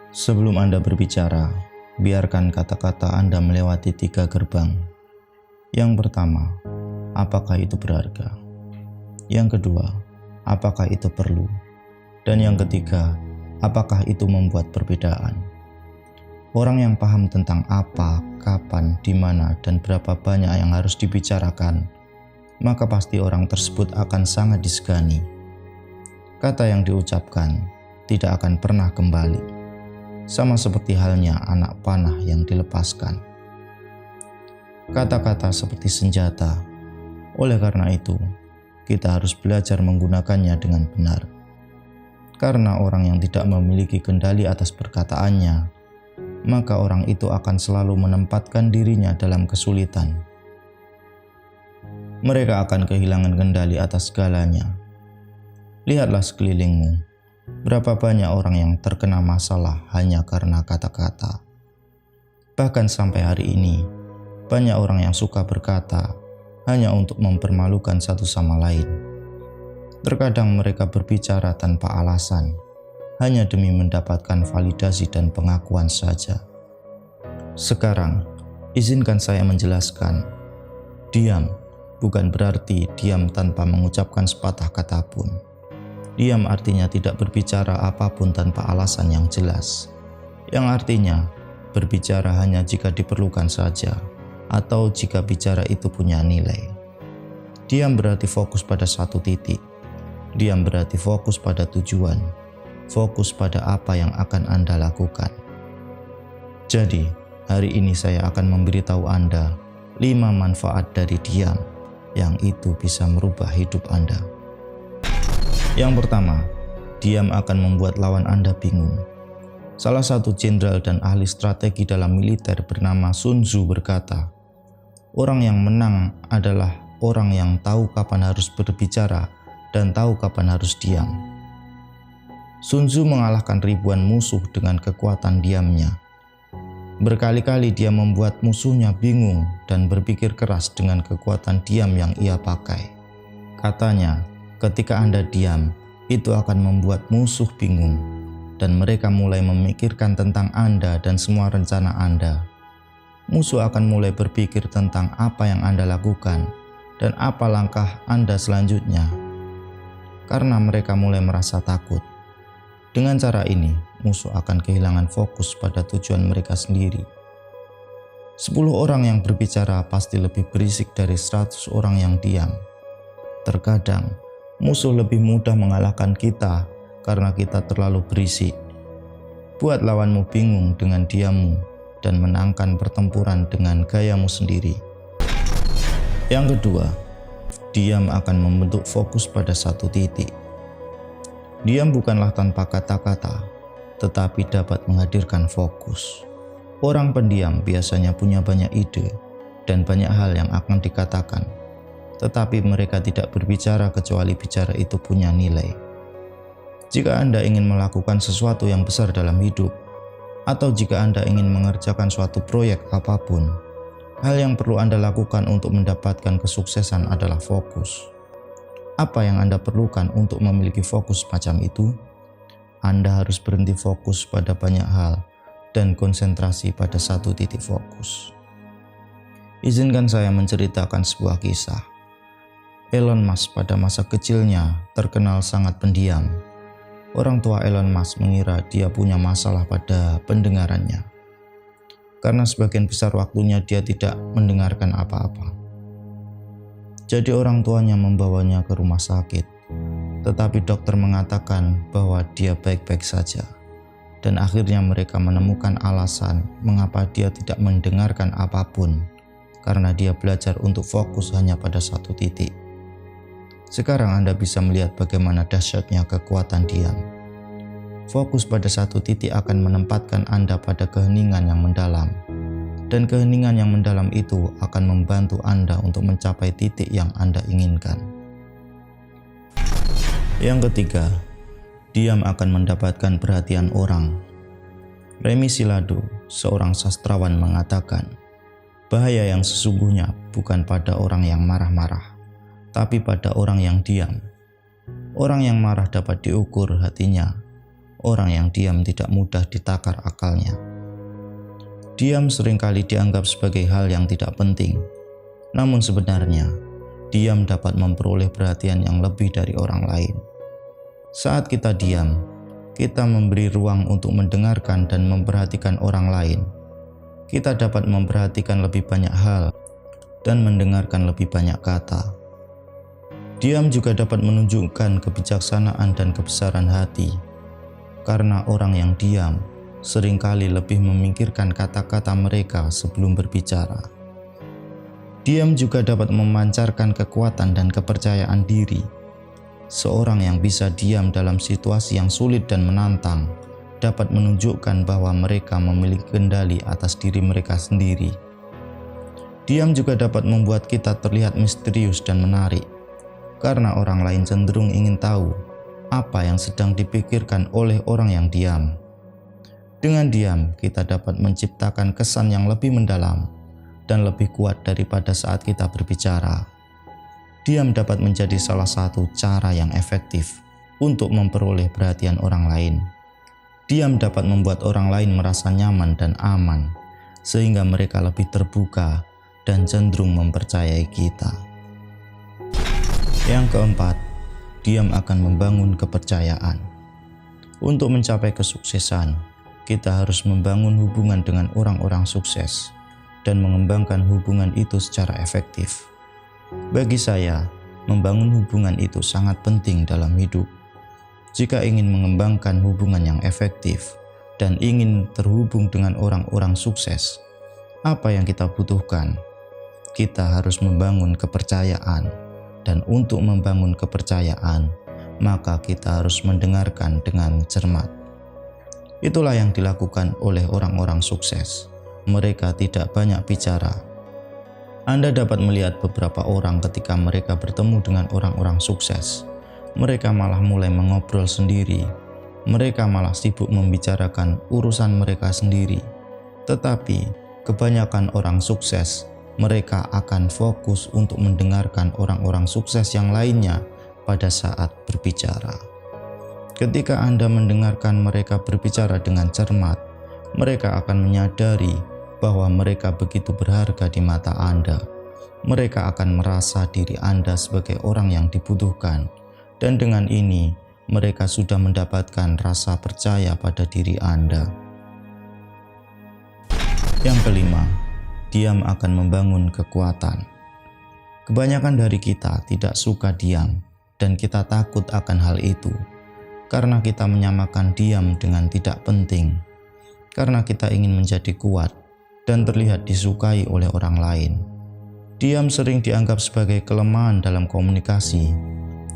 Sebelum Anda berbicara, biarkan kata-kata Anda melewati 3 gerbang. Yang pertama, apakah itu berharga? Yang kedua, apakah itu perlu? Dan yang ketiga, apakah itu membuat perbedaan? Orang yang paham tentang apa, kapan, di mana, dan berapa banyak yang harus dibicarakan, maka pasti orang tersebut akan sangat disegani. Kata yang diucapkan tidak akan pernah kembali, sama seperti halnya anak panah yang dilepaskan. Kata-kata seperti senjata, oleh karena itu, kita harus belajar menggunakannya dengan benar. Karena orang yang tidak memiliki kendali atas perkataannya, maka orang itu akan selalu menempatkan dirinya dalam kesulitan. Mereka akan kehilangan kendali atas segalanya. Lihatlah sekelilingmu, berapa banyak orang yang terkena masalah hanya karena kata-kata. Bahkan sampai hari ini, banyak orang yang suka berkata hanya untuk mempermalukan satu sama lain. Terkadang mereka berbicara tanpa alasan, hanya demi mendapatkan validasi dan pengakuan saja. Sekarang, izinkan saya menjelaskan, diam bukan berarti diam tanpa mengucapkan sepatah kata pun. Diam artinya tidak berbicara apapun tanpa alasan yang jelas, yang artinya berbicara hanya jika diperlukan saja, atau jika bicara itu punya nilai. Diam berarti fokus pada satu titik. Diam berarti fokus pada tujuan, fokus pada apa yang akan Anda lakukan. Jadi, hari ini saya akan memberitahu Anda 5 manfaat dari diam yang itu bisa merubah hidup Anda. Yang pertama, diam akan membuat lawan Anda bingung. Salah satu jenderal dan ahli strategi dalam militer bernama Sun Tzu berkata, orang yang menang adalah orang yang tahu kapan harus berbicara dan tahu kapan harus diam. Sun Tzu mengalahkan ribuan musuh dengan kekuatan diamnya. Berkali-kali dia membuat musuhnya bingung dan berpikir keras dengan kekuatan diam yang ia pakai. Katanya, ketika Anda diam, itu akan membuat musuh bingung, dan mereka mulai memikirkan tentang Anda dan semua rencana Anda. Musuh akan mulai berpikir tentang apa yang Anda lakukan dan apa langkah Anda selanjutnya, karena mereka mulai merasa takut. Dengan cara ini, musuh akan kehilangan fokus pada tujuan mereka sendiri. 10 orang yang berbicara pasti lebih berisik dari 100 orang yang diam. Terkadang, musuh lebih mudah mengalahkan kita karena kita terlalu berisik. Buat lawanmu bingung dengan diammu dan menangkan pertempuran dengan gayamu sendiri. Yang kedua, diam akan membentuk fokus pada satu titik. Diam bukanlah tanpa kata-kata, tetapi dapat menghadirkan fokus. Orang pendiam biasanya punya banyak ide dan banyak hal yang akan dikatakan, tetapi mereka tidak berbicara kecuali bicara itu punya nilai. Jika Anda ingin melakukan sesuatu yang besar dalam hidup, atau jika Anda ingin mengerjakan suatu proyek apapun, hal yang perlu Anda lakukan untuk mendapatkan kesuksesan adalah fokus. Apa yang Anda perlukan untuk memiliki fokus macam itu? Anda harus berhenti fokus pada banyak hal dan konsentrasi pada satu titik fokus. Izinkan saya menceritakan sebuah kisah. Elon Musk pada masa kecilnya terkenal sangat pendiam. Orang tua Elon Musk mengira dia punya masalah pada pendengarannya, karena sebagian besar waktunya dia tidak mendengarkan apa-apa. Jadi orang tuanya membawanya ke rumah sakit, tetapi dokter mengatakan bahwa dia baik-baik saja. Dan akhirnya mereka menemukan alasan mengapa dia tidak mendengarkan apapun, karena dia belajar untuk fokus hanya pada satu titik. Sekarang Anda bisa melihat bagaimana dahsyatnya kekuatan diam. Fokus pada satu titik akan menempatkan Anda pada keheningan yang mendalam. Dan keheningan yang mendalam itu akan membantu Anda untuk mencapai titik yang Anda inginkan. Yang ketiga, diam akan mendapatkan perhatian orang. Remi Silado, seorang sastrawan mengatakan, bahaya yang sesungguhnya bukan pada orang yang marah-marah, tapi pada orang yang diam. Orang yang marah dapat diukur hatinya, orang yang diam tidak mudah ditakar akalnya. Diam seringkali dianggap sebagai hal yang tidak penting, namun sebenarnya diam dapat memperoleh perhatian yang lebih dari orang lain. Saat kita diam, kita memberi ruang untuk mendengarkan dan memperhatikan orang lain. Kita dapat memperhatikan lebih banyak hal dan mendengarkan lebih banyak kata. Diam juga dapat menunjukkan kebijaksanaan dan kebesaran hati, karena orang yang diam seringkali lebih memikirkan kata-kata mereka sebelum berbicara. Diam juga dapat memancarkan kekuatan dan kepercayaan diri. Seorang yang bisa diam dalam situasi yang sulit dan menantang dapat menunjukkan bahwa mereka memiliki kendali atas diri mereka sendiri. Diam juga dapat membuat kita terlihat misterius dan menarik, karena orang lain cenderung ingin tahu apa yang sedang dipikirkan oleh orang yang diam. Dengan diam, kita dapat menciptakan kesan yang lebih mendalam dan lebih kuat daripada saat kita berbicara. Diam dapat menjadi salah satu cara yang efektif untuk memperoleh perhatian orang lain. Diam dapat membuat orang lain merasa nyaman dan aman, sehingga mereka lebih terbuka dan cenderung mempercayai kita. Yang keempat, diam akan membangun kepercayaan. Untuk mencapai kesuksesan, kita harus membangun hubungan dengan orang-orang sukses dan mengembangkan hubungan itu secara efektif. Bagi saya, membangun hubungan itu sangat penting dalam hidup. Jika ingin mengembangkan hubungan yang efektif dan ingin terhubung dengan orang-orang sukses, apa yang kita butuhkan? Kita harus membangun kepercayaan, dan untuk membangun kepercayaan, maka kita harus mendengarkan dengan cermat. Itulah yang dilakukan oleh orang-orang sukses. Mereka tidak banyak bicara. Anda dapat melihat beberapa orang ketika mereka bertemu dengan orang-orang sukses. Mereka malah mulai mengobrol sendiri. Mereka malah sibuk membicarakan urusan mereka sendiri. Tetapi kebanyakan orang sukses, mereka akan fokus untuk mendengarkan orang-orang sukses yang lainnya pada saat berbicara. Ketika Anda mendengarkan mereka berbicara dengan cermat, mereka akan menyadari bahwa mereka begitu berharga di mata Anda. Mereka akan merasa diri Anda sebagai orang yang dibutuhkan, dan dengan ini mereka sudah mendapatkan rasa percaya pada diri Anda. Yang kelima, diam akan membangun kekuatan. Kebanyakan dari kita tidak suka diam, dan kita takut akan hal itu. Karena kita menyamakan diam dengan tidak penting, karena kita ingin menjadi kuat dan terlihat disukai oleh orang lain. Diam sering dianggap sebagai kelemahan dalam komunikasi,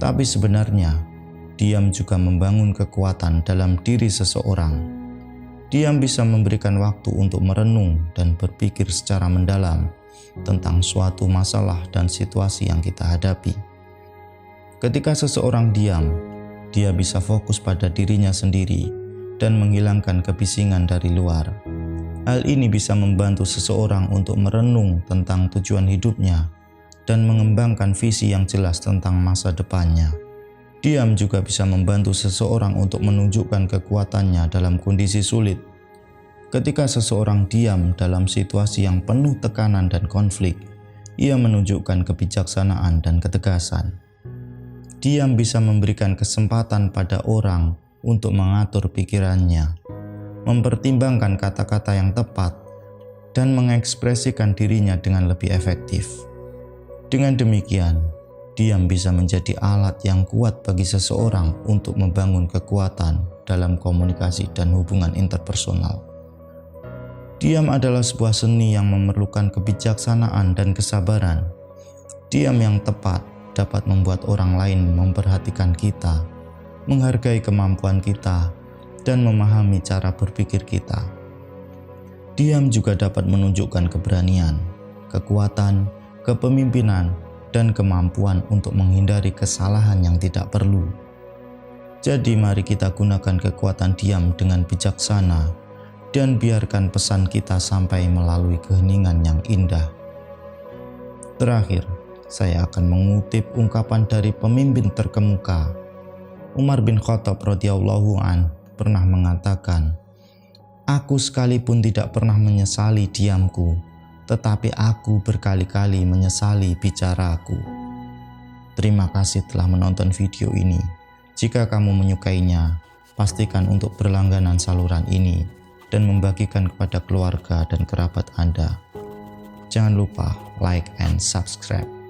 tapi sebenarnya diam juga membangun kekuatan dalam diri seseorang. Diam bisa memberikan waktu untuk merenung dan berpikir secara mendalam tentang suatu masalah dan situasi yang kita hadapi. Ketika seseorang diam, dia bisa fokus pada dirinya sendiri dan menghilangkan kebisingan dari luar. Hal ini bisa membantu seseorang untuk merenung tentang tujuan hidupnya dan mengembangkan visi yang jelas tentang masa depannya. Diam juga bisa membantu seseorang untuk menunjukkan kekuatannya dalam kondisi sulit. Ketika seseorang diam dalam situasi yang penuh tekanan dan konflik, ia menunjukkan kebijaksanaan dan ketegasan. Diam bisa memberikan kesempatan pada orang untuk mengatur pikirannya, mempertimbangkan kata-kata yang tepat, dan mengekspresikan dirinya dengan lebih efektif. Dengan demikian, diam bisa menjadi alat yang kuat bagi seseorang untuk membangun kekuatan dalam komunikasi dan hubungan interpersonal. Diam adalah sebuah seni yang memerlukan kebijaksanaan dan kesabaran. Diam yang tepat dapat membuat orang lain memperhatikan kita, menghargai kemampuan kita, dan memahami cara berpikir kita. Diam juga dapat menunjukkan keberanian, kekuatan, kepemimpinan, dan kemampuan untuk menghindari kesalahan yang tidak perlu. Jadi mari kita gunakan kekuatan diam dengan bijaksana dan biarkan pesan kita sampai melalui keheningan yang indah. Terakhir, saya akan mengutip ungkapan dari pemimpin terkemuka, Umar bin Khattab radhiyallahu an, pernah mengatakan, "Aku sekalipun tidak pernah menyesali diamku, tetapi aku berkali-kali menyesali bicaraku." Terima kasih telah menonton video ini. Jika kamu menyukainya, pastikan untuk berlangganan saluran ini dan membagikan kepada keluarga dan kerabat Anda. Jangan lupa like and subscribe.